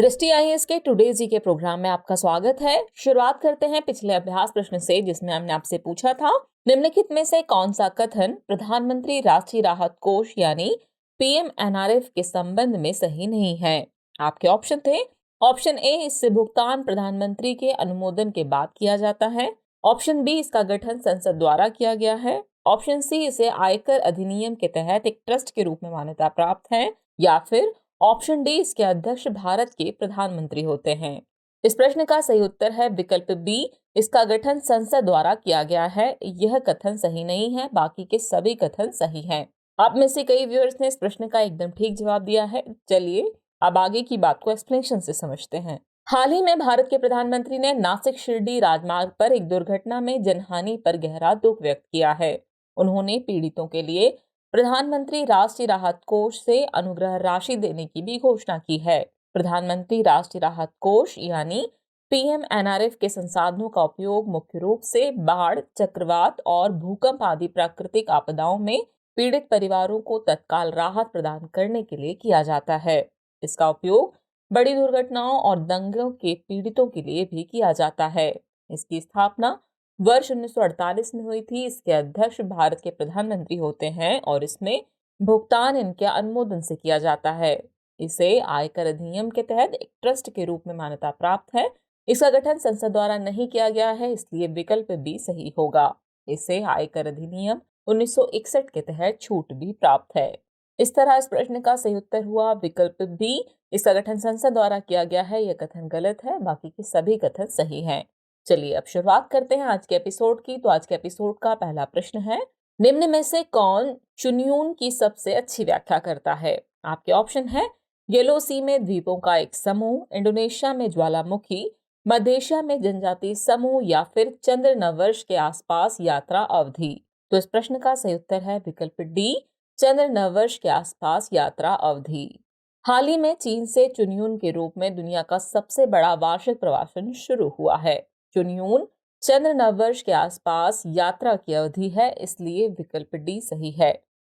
दृष्टि आईएएस के टुडे जी के प्रोग्राम में आपका स्वागत है। शुरुआत करते हैं पिछले अभ्यास प्रश्न से, जिसमें हमने आपसे पूछा था निम्नलिखित में से कौन सा कथन प्रधानमंत्री राष्ट्रीय राहत कोष यानी पीएमएनआरएफ के संबंध में सही नहीं है। आपके ऑप्शन थे। ऑप्शन ए, इससे भुगतान प्रधानमंत्री के अनुमोदन के बाद किया जाता है। ऑप्शन बी, इसका गठन संसद द्वारा किया गया है। ऑप्शन सी, इसे आयकर अधिनियम के तहत एक ट्रस्ट के रूप में मान्यता प्राप्त है। या फिर ऑप्शन डी, इसके अध्यक्ष भारत के प्रधानमंत्री होते हैं। इस प्रश्न का सही उत्तर है विकल्प बी, इसका गठन संसद द्वारा किया गया है। यह कथन सही नहीं है, बाकी के सभी कथन सही हैं। आप में से कई व्यूअर्स ने इस प्रश्न का एकदम ठीक जवाब दिया है। चलिए अब आगे की बात को एक्सप्लेनेशन से समझते हैं। हाल ही में भारत के प्रधानमंत्री ने नासिक शिरडी राजमार्ग पर एक दुर्घटना में जनहानि पर गहरा दुख व्यक्त किया है। उन्होंने पीड़ितों के लिए प्रधानमंत्री राष्ट्रीय राहत कोष से अनुग्रह राशि देने की भी घोषणा की है। प्रधानमंत्री राष्ट्रीय राहत कोष यानी पीएमएनआरएफ के संसाधनों का उपयोग मुख्य रूप से बाढ़, चक्रवात और भूकंप आदि प्राकृतिक आपदाओं में पीड़ित परिवारों को तत्काल राहत प्रदान करने के लिए किया जाता है। इसका उपयोग बड़ी दुर्घटनाओं और दंगों के पीड़ितों के लिए भी किया जाता है। इसकी स्थापना वर्ष 1948 में हुई थी। इसके अध्यक्ष भारत के प्रधानमंत्री होते हैं और इसमें भुगतान इनके अनुमोदन से किया जाता है। इसे आयकर अधिनियम के तहत एक ट्रस्ट के रूप में मान्यता प्राप्त है। इसका गठन संसद द्वारा नहीं किया गया है, इसलिए विकल्प बी सही होगा। इसे आयकर अधिनियम 1961 के तहत छूट भी प्राप्त है। इस तरह इस प्रश्न का सही उत्तर हुआ विकल्प बी, इसका गठन संसद द्वारा किया गया है। यह कथन गलत है, बाकी के सभी कथन सही हैं। चलिए अब शुरुआत करते हैं आज के एपिसोड की। तो आज के एपिसोड का पहला प्रश्न है, निम्न में से कौन चुन्यून की सबसे अच्छी व्याख्या करता है। आपके ऑप्शन है येलो सी में द्वीपों का एक समूह, इंडोनेशिया में ज्वालामुखी, मध्य एशिया में जनजातीय समूह, या फिर चंद्र नववर्ष के आसपास यात्रा अवधि। तो इस प्रश्न का सही उत्तर है विकल्प डी, चंद्र नववर्ष के आसपास यात्रा अवधि। हाल ही में चीन से चुन्यून के रूप में दुनिया का सबसे बड़ा वार्षिक प्रवासन शुरू हुआ है। चुन्यून चंद्र नववर्ष के आसपास यात्रा की अवधि है, इसलिए विकल्प डी सही है।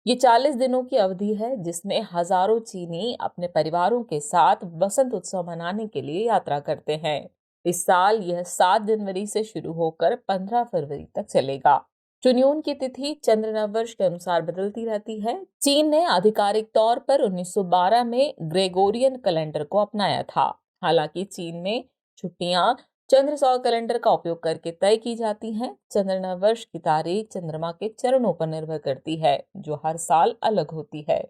ये 40 दिनों की अवधि है, जिसमें हजारों चीनी अपने परिवारों के साथ वसंत उत्सव मनाने के लिए यात्रा करते हैं। इस साल यह 7 जनवरी से शुरू होकर 15 फरवरी तक चलेगा। चुन्यून की तिथि चंद्र नववर्ष के अनुसार बदलती रहती है। चीन ने आधिकारिक तौर पर 1912 में ग्रेगोरियन कैलेंडर को अपनाया था। हालांकि चीन में छुट्टियां चंद्र सौर कैलेंडर का उपयोग करके तय की जाती हैं। चंद्र नववर्ष की तारीख चंद्रमा के चरणों पर निर्भर करती है, जो हर साल अलग होती है।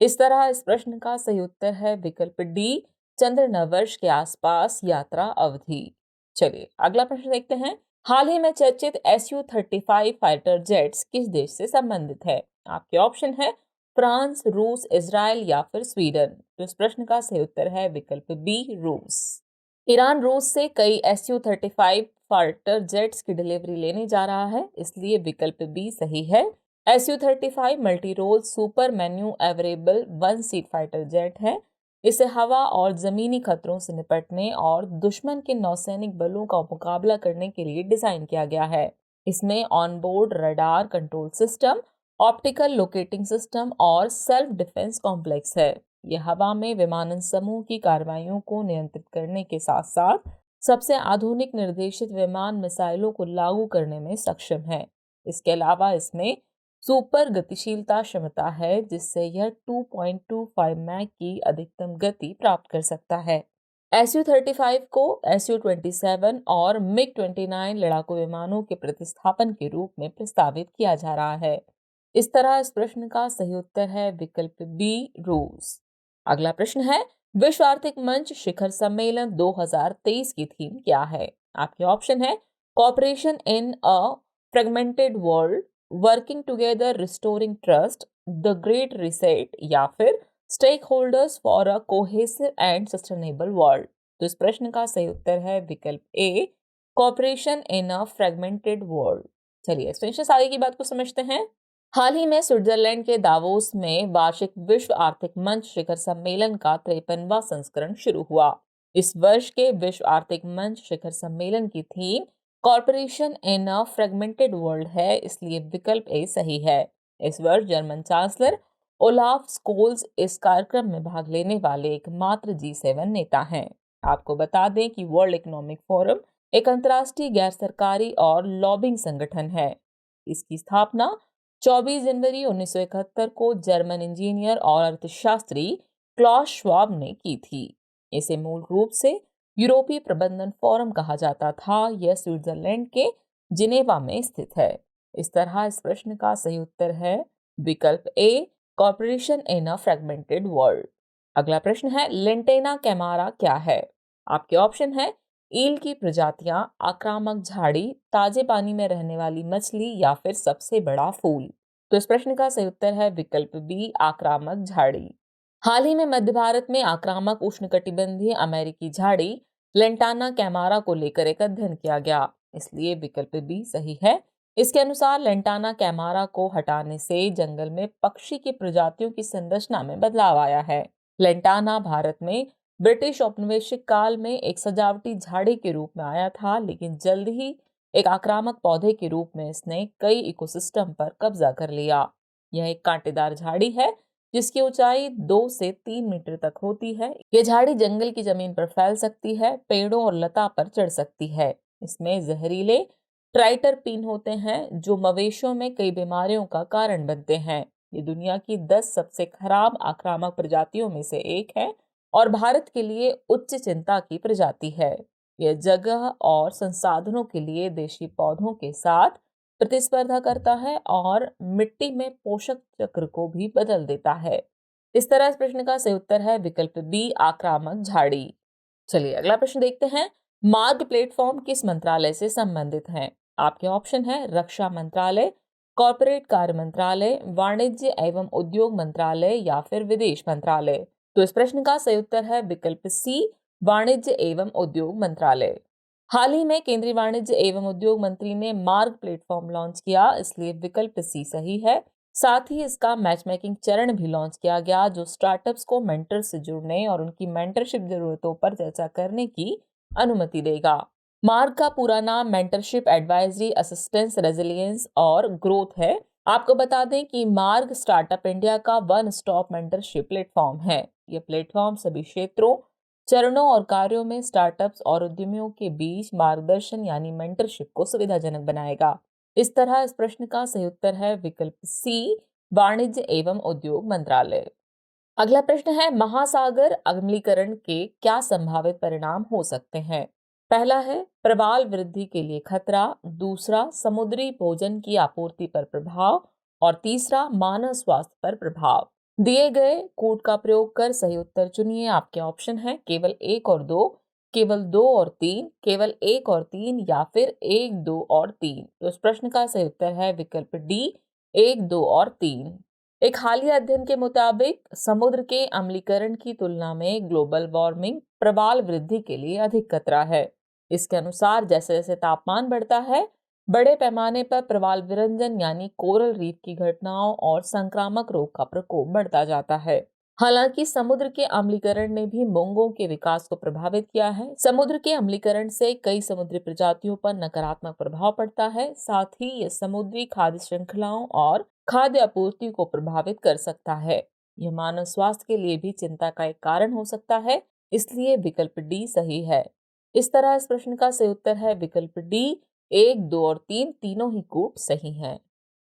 इस तरह इस प्रश्न का सही उत्तर है विकल्प डी, चंद्र नववर्ष के आसपास यात्रा अवधि। चलिए अगला प्रश्न देखते हैं। हाल ही में चर्चित Su-35 फाइटर जेट्स किस देश से संबंधित है। आपके ऑप्शन है फ्रांस, रूस, इजराइल या फिर स्वीडन। तो इस प्रश्न का सही उत्तर है विकल्प बी, रूस। ईरान रूस से कई Su-35 फाइटर जेट्स की डिलीवरी लेने जा रहा है, इसलिए विकल्प बी सही है। Su-35 multi role super manoeuvrable 1 seat fighter jet है। इसे हवा और जमीनी खतरों से निपटने और दुश्मन के नौसैनिक बलों का मुकाबला करने के लिए डिजाइन किया गया है। इसमें onboard radar control system, optical locating system और सेल्फ डिफेंस कॉम्प्लेक्स है। यह हवा में विमानन समूह की कार्रवाइयों को नियंत्रित करने के साथ साथ सबसे आधुनिक निर्देशित विमान मिसाइलों को लागू करने में सक्षम है। इसके अलावा इसमें सुपर गतिशीलता क्षमता है, जिससे यह 2.25 मैक की अधिकतम गति प्राप्त कर सकता है। Su-35 को Su-27 और MiG-29 लड़ाकू विमानों के प्रतिस्थापन के रूप में प्रस्तावित किया जा रहा है। इस तरह इस प्रश्न का सही उत्तर है विकल्प बी, रूस। अगला प्रश्न है, विश्व आर्थिक मंच शिखर सम्मेलन 2023 की थीम क्या है। आपके ऑप्शन है cooperation in a fragmented world, working together restoring trust, the great reset, या फिर stakeholders for a cohesive and sustainable world. तो इस प्रश्न का सही उत्तर है विकल्प A, cooperation in a fragmented world. चलिए एक्सटेंशन आगे की बात को समझते हैं। हाल ही में स्विट्जरलैंड के दावोस में वार्षिक विश्व आर्थिक मंच शिखर सम्मेलन का 53वां संस्करण शुरू हुआ। इस वर्ष के विश्व आर्थिक मंच शिखर सम्मेलन की theme corporation in a fragmented world है, इसलिए विकल्प ए सही है। इस वर्ष जर्मन चांसलर ओलाफ स्कोल्स इस कार्यक्रम में भाग लेने वाले एकमात्र G7 नेता हैं। आपको बता दें कि वर्ल्ड इकोनॉमिक फोरम एक अंतर्राष्ट्रीय गैर सरकारी और लॉबिंग संगठन है। इसकी स्थापना 24 जनवरी 1971 को जर्मन इंजीनियर और अर्थशास्त्री क्लॉस श्वाब ने की थी। इसे मूल रूप से यूरोपीय प्रबंधन फोरम कहा जाता था। यह स्विट्जरलैंड के जिनेवा में स्थित है। इस तरह इस प्रश्न का सही उत्तर है विकल्प A, corporation in a fragmented world. अगला प्रश्न है लेंटेना कैमारा क्या है? आपके ऑप्शन है ईल की प्रजातियां, आक्रामक झाड़ी, ताजे पानी में रहने वाली मछली या फिर सबसे बड़ा फूल। तो इस प्रश्न का सही उत्तर है विकल्प बी, आक्रामक झाड़ी। हाल ही में मध्य भारत में आक्रामक उष्णकटिबंधीय अमेरिकी झाड़ी लेंटाना कैमारा को लेकर एक अध्ययन किया गया, इसलिए विकल्प बी सही है। इसके अनुसार लेंटाना कैमारा को हटाने से जंगल में पक्षी की प्रजातियों की संरचना में बदलाव आया है। लेंटाना भारत में ब्रिटिश औपनिवेशिक काल में एक सजावटी झाड़ी के रूप में आया था, लेकिन जल्द ही एक आक्रामक पौधे के रूप में इसने कई इकोसिस्टम पर कब्जा कर लिया। यह एक कांटेदार झाड़ी है जिसकी ऊंचाई 2 से 3 मीटर तक होती है। यह झाड़ी जंगल की जमीन पर फैल सकती है, पेड़ों और लता पर चढ़ सकती है। इसमें जहरीले ट्राइटरपीन होते हैं जो मवेशियों में कई बीमारियों का कारण बनते हैं। ये दुनिया की 10 सबसे खराब आक्रामक प्रजातियों में से एक है और भारत के लिए उच्च चिंता की प्रजाति है। यह जगह और संसाधनों के लिए देशी पौधों के साथ प्रतिस्पर्धा करता है और मिट्टी में पोषक चक्र को भी बदल देता है। इस तरह इस प्रश्न का सही उत्तर है विकल्प बी, आक्रामक झाड़ी। चलिए अगला प्रश्न देखते हैं। मार्ग प्लेटफॉर्म किस मंत्रालय से संबंधित हैं? आपके ऑप्शन है रक्षा मंत्रालय, कॉर्पोरेट कार्य मंत्रालय, वाणिज्य एवं उद्योग मंत्रालय या फिर विदेश मंत्रालय। तो इस प्रश्न का सही उत्तर है विकल्प सी, वाणिज्य एवं उद्योग मंत्रालय। हाल ही में केंद्रीय वाणिज्य एवं उद्योग मंत्री ने मार्ग प्लेटफॉर्म लॉन्च किया, इसलिए विकल्प सी सही है। साथ ही इसका मैच मेकिंग चरण भी लॉन्च किया गया जो स्टार्टअप्स को मेंटर से जुड़ने और उनकी मेंटरशिप जरूरतों पर चर्चा करने की अनुमति देगा। मार्ग का पूरा नाम मेंटरशिप एडवाइजरी असिस्टेंस रेजिलियंस और ग्रोथ है। आपको बता दें कि मार्ग स्टार्टअप इंडिया का वन स्टॉप मेंटरशिप प्लेटफॉर्म है। यह प्लेटफॉर्म सभी क्षेत्रों, चरणों और कार्यों में स्टार्टअप्स और उद्यमियों के बीच मार्गदर्शन यानी मेंटरशिप को सुविधाजनक बनाएगा। इस तरह इस प्रश्न का सही उत्तर है विकल्प सी, वाणिज्य एवं उद्योग मंत्रालय। अगला प्रश्न है महासागर अम्लीकरण के क्या संभावित परिणाम हो सकते हैं? पहला है प्रवाल वृद्धि के लिए खतरा, दूसरा समुद्री भोजन की आपूर्ति पर प्रभाव और तीसरा मानव स्वास्थ्य पर प्रभाव। दिए गए कोड का प्रयोग कर सही उत्तर चुनिए। आपके ऑप्शन है केवल 1 और 2, केवल 2 और 3, केवल 1 और 3 या फिर 1, 2 और 3। तो इस प्रश्न का सही उत्तर है विकल्प डी, 1, 2 और 3। एक हालिया अध्ययन के मुताबिक समुद्र के अम्लीकरण की तुलना में ग्लोबल वार्मिंग प्रवाल वृद्धि के लिए अधिक खतरा है। इसके अनुसार जैसे जैसे तापमान बढ़ता है, बड़े पैमाने पर प्रवाल विरंजन यानी कोरल रीफ की घटनाओं और संक्रामक रोग का प्रकोप बढ़ता जाता है। हालांकि समुद्र के अम्लीकरण ने भी मूंगों के विकास को प्रभावित किया है। समुद्र के अम्लीकरण से कई समुद्री प्रजातियों पर नकारात्मक प्रभाव पड़ता है। साथ ही यह समुद्री खाद्य श्रृंखलाओं और खाद्य आपूर्ति को प्रभावित कर सकता है। यह मानव स्वास्थ्य के लिए भी चिंता का एक कारण हो सकता है, इसलिए विकल्प डी सही है। इस तरह इस प्रश्न का सही उत्तर है विकल्प डी, 1, 2 और 3 तीनों ही कूट सही हैं।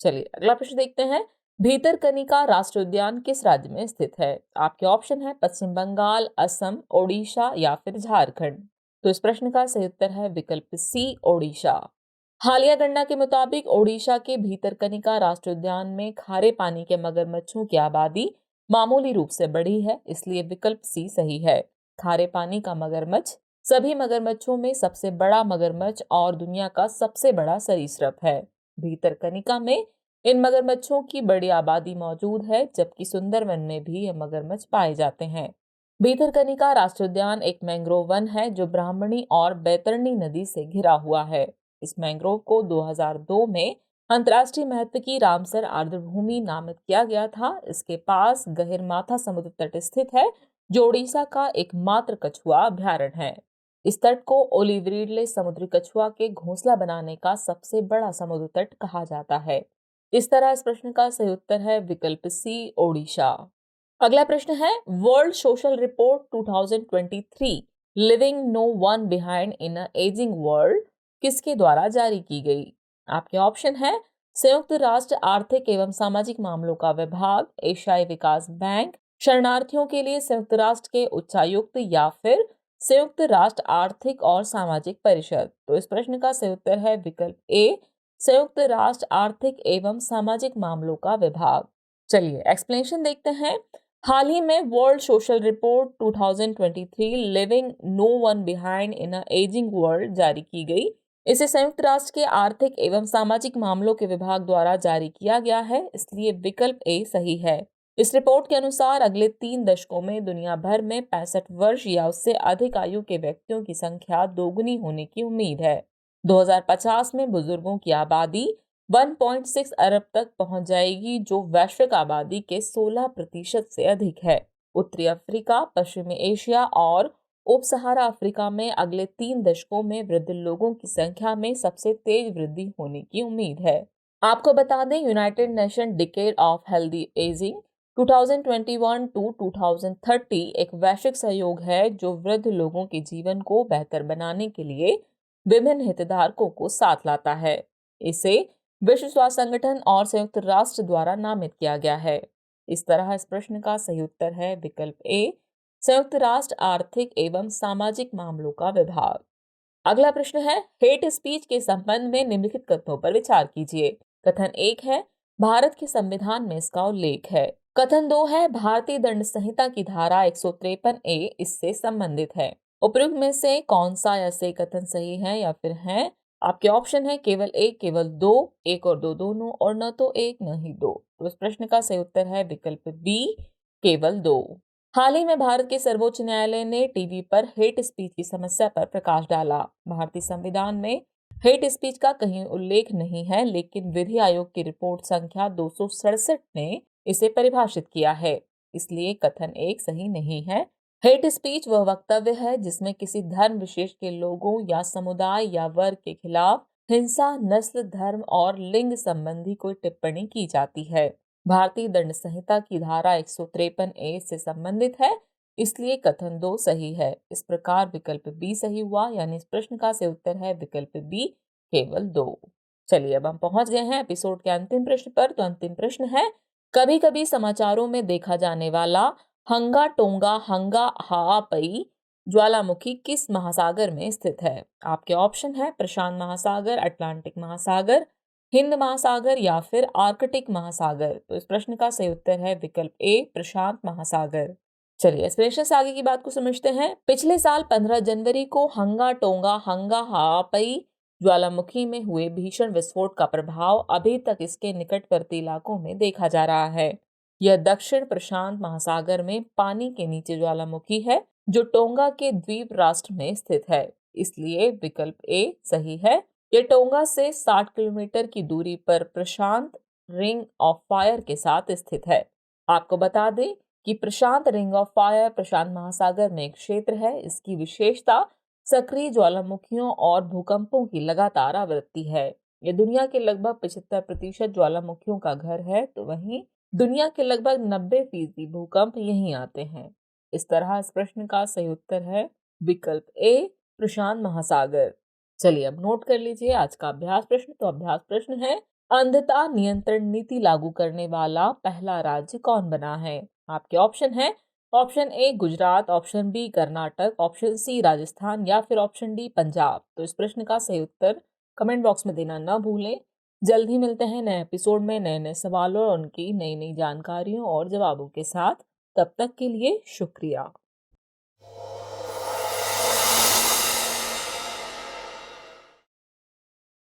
चलिए अगला प्रश्न देखते हैं। भीतरकनिका राष्ट्रीय उद्यान किस राज्य में स्थित है? आपके ऑप्शन है पश्चिम बंगाल, असम, ओडिशा या फिर झारखंड। तो इस प्रश्न का सही उत्तर है विकल्प सी, ओडिशा। हालिया गणना के मुताबिक ओडिशा के भीतरकनिका राष्ट्रीय उद्यान में खारे पानी के मगरमच्छों की आबादी मामूली रूप से बढ़ी है, इसलिए विकल्प सी सही है। खारे पानी का मगरमच्छ सभी मगरमच्छों में सबसे बड़ा मगरमच्छ और दुनिया का सबसे बड़ा सरीसृप है। भीतरकनिका में इन मगरमच्छों की बड़ी आबादी मौजूद है, जबकि सुंदरवन में भी ये मगरमच्छ पाए जाते हैं। भीतरकनिका राष्ट्रीय उद्यान एक मैंग्रोव वन है जो ब्राह्मणी और बैतरणी नदी से घिरा हुआ है। इस मैंग्रोव को 2002 में अंतर्राष्ट्रीय महत्व की रामसर आर्द्रभूमि नामित किया गया था। इसके पास गहिरमाथा समुद्र तट स्थित है जो ओडिशा का एकमात्र कछुआ अभयारण्य है। इस तट को ओलिव रिडले समुद्री कछुआ के घोंसला बनाने का सबसे बड़ा समुद्र तट कहा जाता है। इस तरह इस प्रश्न का सही उत्तर है विकल्प सी, ओडिशा। अगला प्रश्न है world social report 2023 living no one behind in a ageing world किसके द्वारा जारी की गई? आपके ऑप्शन है संयुक्त राष्ट्र आर्थिक एवं सामाजिक मामलों का विभाग, एशियाई विकास बैंक, शरणार्थियों के लिए संयुक्त राष्ट्र के उच्चायुक्त या फिर संयुक्त राष्ट्र आर्थिक और सामाजिक परिषद। तो इस प्रश्न का सही उत्तर है विकल्प ए, संयुक्त राष्ट्र आर्थिक एवं सामाजिक मामलों का विभाग। चलिए एक्सप्लेनेशन देखते हैं। हाल ही में world social report 2023 living no one behind in a ageing world जारी की गई। इसे संयुक्त राष्ट्र के आर्थिक एवं सामाजिक मामलों के विभाग द्वारा जारी किया गया है, इसलिए विकल्प ए सही है। इस रिपोर्ट के अनुसार अगले 3 दशकों में दुनिया भर में 65 वर्ष या उससे अधिक आयु के व्यक्तियों की संख्या दोगुनी होने की उम्मीद है। 2050 में बुजुर्गों की आबादी 1.6 अरब तक पहुंच जाएगी, जो वैश्विक आबादी के 16% से अधिक है। उत्तरी अफ्रीका, पश्चिमी एशिया और उप सहारा अफ्रीका में अगले 3 दशकों में वृद्ध लोगों की संख्या में सबसे तेज वृद्धि होने की उम्मीद है। आपको बता दें, United Nation decade of healthy ageing 2021 to 2030 एक वैश्विक सहयोग है जो वृद्ध लोगों के जीवन को बेहतर बनाने के लिए विभिन्न हितधारकों को साथ लाता है। इसे विश्व स्वास्थ्य संगठन और संयुक्त राष्ट्र द्वारा नामित किया गया है। इस तरह इस प्रश्न का सही उत्तर है विकल्प ए, संयुक्त राष्ट्र आर्थिक एवं सामाजिक मामलों का विभाग। अगला प्रश्न है, हेट स्पीच के संबंध में निम्नलिखित कथनों पर विचार कीजिए। कथन 1 है, भारत के संविधान में इसका उल्लेख है। कथन 2 है, भारतीय दंड संहिता की धारा 153 ए इससे संबंधित है। उपयुक्त में से कौन सा या से कथन सही है या फिर है? आपके ऑप्शन है केवल एक, केवल दो, एक और दो दोनों, और न तो एक न ही दो। तो इस प्रश्न का सही उत्तर है विकल्प बी, केवल दो। हाल ही में भारत के सर्वोच्च न्यायालय ने टीवी पर हेट स्पीच की समस्या पर प्रकाश डाला। भारतीय संविधान में हेट स्पीच का कहीं उल्लेख नहीं है, लेकिन विधि आयोग की रिपोर्ट संख्या 267 ने इसे परिभाषित किया है, इसलिए कथन 1 सही नहीं है। हेट स्पीच वह वक्तव्य है जिसमें किसी धर्म विशेष के लोगों या समुदाय या वर्ग के खिलाफ हिंसा, नस्ल, धर्म और लिंग संबंधी कोई टिप्पणी की जाती है। भारतीय दंड संहिता की धारा 153 ए से संबंधित है, इसलिए कथन 2 सही है। इस प्रकार विकल्प बी सही हुआ, यानी इस प्रश्न का सही उत्तर है विकल्प बी, केवल 2। चलिए अब हम पहुंच गए हैं एपिसोड के अंतिम प्रश्न पर। तो अंतिम प्रश्न है, कभी कभी समाचारों में देखा जाने वाला हंगा टोंगा हंगा हापई ज्वालामुखी किस महासागर में स्थित है? आपके ऑप्शन है प्रशांत महासागर, अटलांटिक महासागर, हिंद महासागर या फिर आर्कटिक महासागर। तो इस प्रश्न का सही उत्तर है विकल्प ए, प्रशांत महासागर। चलिए इस प्रश्न से आगे की बात को समझते हैं। पिछले साल 15 जनवरी को हंगा टोंगा हंगा हापई ज्वालामुखी में हुए भीषण विस्फोट का प्रभाव अभी तक इसके निकटवर्ती इलाकों में देखा जा रहा है। यह दक्षिण प्रशांत महासागर में पानी के नीचे ज्वालामुखी है, जो टोंगा के द्वीप राष्ट्र में स्थित है, इसलिए विकल्प ए सही है। यह टोंगा से 60 किलोमीटर की दूरी पर प्रशांत रिंग ऑफ फायर के साथ स्थित है। आपको बता दें कि प्रशांत रिंग ऑफ फायर प्रशांत महासागर में एक क्षेत्र है। इसकी विशेषता सक्रिय ज्वालामुखियों और भूकंपों की लगातार आवृत्ति है। यह दुनिया के लगभग 75% ज्वालामुखियों का घर है, तो वहीं दुनिया के लगभग 90% भूकंप यहीं आते हैं। इस तरह इस प्रश्न का सही उत्तर है विकल्प ए, प्रशांत महासागर। चलिए अब नोट कर लीजिए आज का अभ्यास प्रश्न। तो अभ्यास प्रश्न है, अंधता नियंत्रण नीति लागू करने वाला पहला राज्य कौन बना है? आपके ऑप्शन है option A Gujarat, option B Karnataka, option C Rajasthan या फिर ऑप्शन डी पंजाब। तो इस प्रश्न का सही उत्तर कमेंट बॉक्स में देना न भूलें। जल्द ही मिलते हैं नए एपिसोड में नए नए सवालों और उनकी नई नई जानकारियों और जवाबों के साथ। तब तक के लिए शुक्रिया।